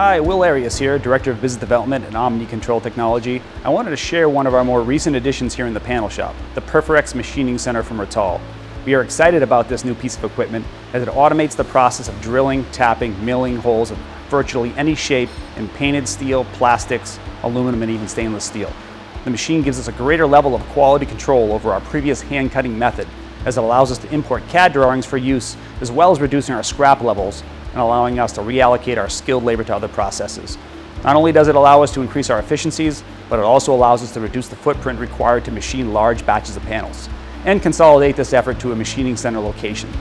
Hi, Will Arias here, Director of Business Development at Omni Control Technology. I wanted to share one of our more recent additions here in the panel shop, the Perforex Machining Center from Rittal. We are excited about this new piece of equipment as it automates the process of drilling, tapping, milling holes of virtually any shape in painted steel, plastics, aluminum, and even stainless steel. The machine gives us a greater level of quality control over our previous hand cutting method, as it allows us to import CAD drawings for use, as well as reducing our scrap levels and allowing us to reallocate our skilled labor to other processes. Not only does it allow us to increase our efficiencies, but it also allows us to reduce the footprint required to machine large batches of panels and consolidate this effort to a machining center location.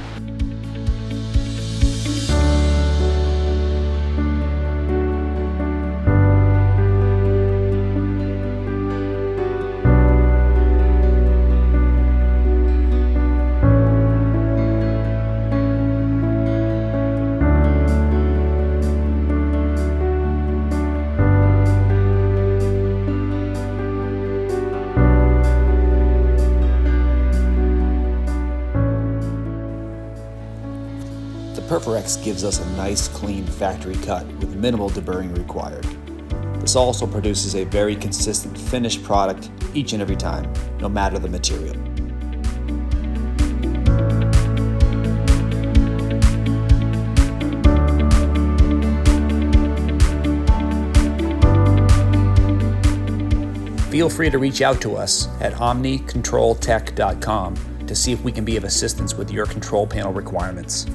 The Perforex gives us a nice, clean factory cut with minimal deburring required. This also produces a very consistent finished product each and every time, no matter the material. Feel free to reach out to us at OmniControlTech.com to see if we can be of assistance with your control panel requirements.